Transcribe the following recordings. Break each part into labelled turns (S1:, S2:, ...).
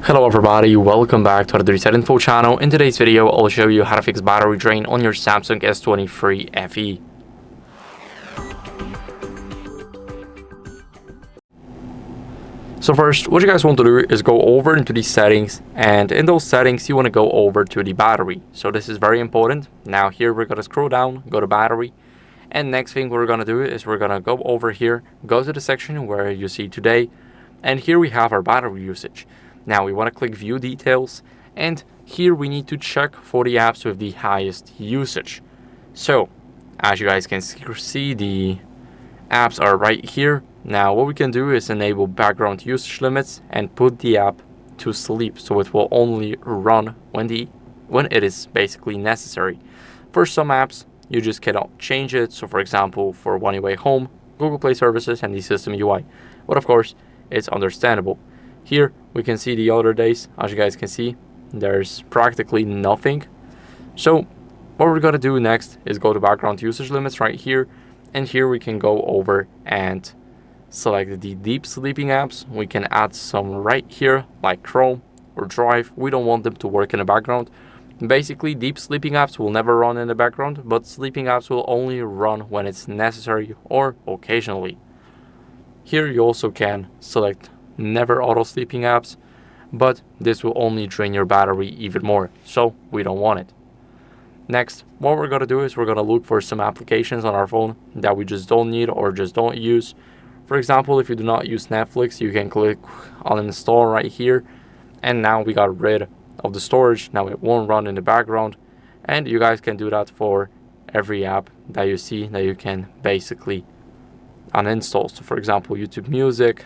S1: Hello everybody, welcome back to the HardReset.Info channel. In today's video, I'll show you how to fix battery drain on your Samsung S23 FE. So first, what you guys want to do is go over into the settings, and in those settings, you want to go over to the battery. So this is very important. Now here, we're going to scroll down, go to battery, and next thing we're going to do is we're going to go over here, go to the section where you see today, and here we have our battery usage. Now we want to click view details, and here we need to check for the apps with the highest usage. So as you guys can see, the apps are right here. Now what we can do is enable background usage limits and put the app to sleep, so it will only run when it is basically necessary. For some apps you just cannot change it. So for example, for One UI Home, Google Play Services, and the System UI. But of course it's understandable. Here we can see the other days. As you guys can see, there's practically nothing. So what we're going to do next is go to background usage limits right here, and here we can go over and select the deep sleeping apps. We can add some right here like Chrome or Drive. We don't want them to work in the background. Basically, deep sleeping apps will never run in the background, but sleeping apps will only run when it's necessary or occasionally. Here you also can select never auto sleeping apps, but this will only drain your battery even more, so we don't want it. Next, what we're going to do is we're going to look for some applications on our phone that we just don't need or just don't use. For example, if you do not use Netflix, you can click Uninstall right here, and now we got rid of the storage. Now it won't run in the background, and you guys can do that for every app that you see that you can basically uninstall. So for example, YouTube Music.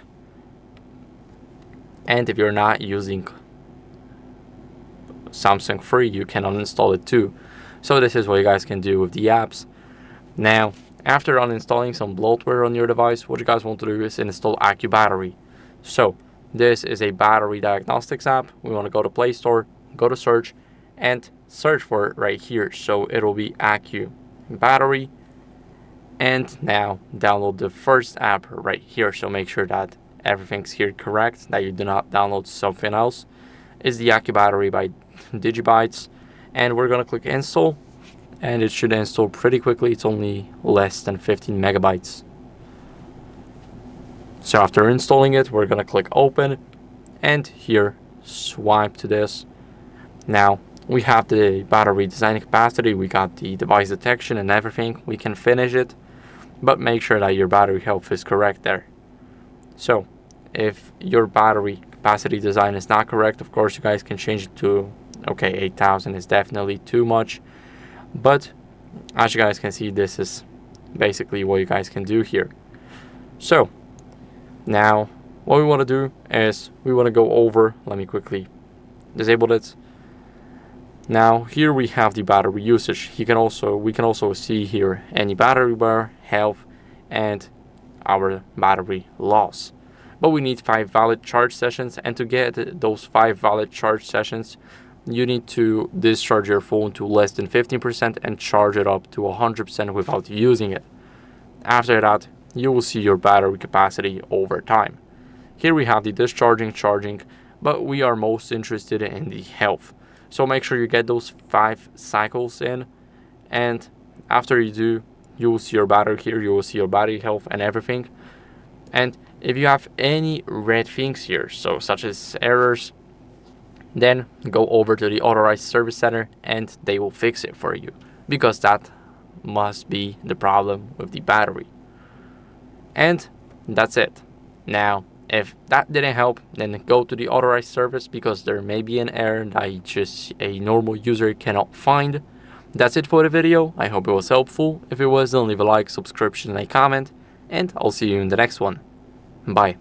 S1: And if you're not using Samsung Free, you can uninstall it too. So this is what you guys can do with the apps. Now, after uninstalling some bloatware on your device, what you guys want to do is install AccuBattery. So this is a battery diagnostics app. We want to go to Play Store, go to search, and search for it right here. So it'll be AccuBattery. And now download the first app right here. So make sure that everything's here correct, that you do not download something else. Is the AccuBattery by Digibytes, and we're gonna click install, and it should install pretty quickly. It's only less than 15 megabytes. So after installing it, we're gonna click open, and here swipe to this. Now we have the battery design capacity, we got the device detection and everything. We can finish it, but make sure that your battery health is correct there. So if your battery capacity design is not correct, of course you guys can change it to, okay, 8,000 is definitely too much, but as you guys can see, this is basically what you guys can do here. So now what we want to do is we want to go over, let me quickly disable it. Now here we have the battery usage. We can also see here any battery wear, health, and our battery loss. But we need 5 valid charge sessions, and to get those 5 valid charge sessions, you need to discharge your phone to less than 15% and charge it up to 100% without using it. After that, you will see your battery capacity over time. Here we have the discharging, charging, but we are most interested in the health. So make sure you get those 5 cycles in, and after you do, you will see your battery here, you will see your battery health and everything. And if you have any red things here, so such as errors, then go over to the authorized service center and they will fix it for you, because that must be the problem with the battery. And that's it. Now, if that didn't help, then go to the authorized service, because there may be an error that just a normal user cannot find. That's it for the video. I hope it was helpful. If it was, then leave a like, subscription, and a comment, and I'll see you in the next one. Bye.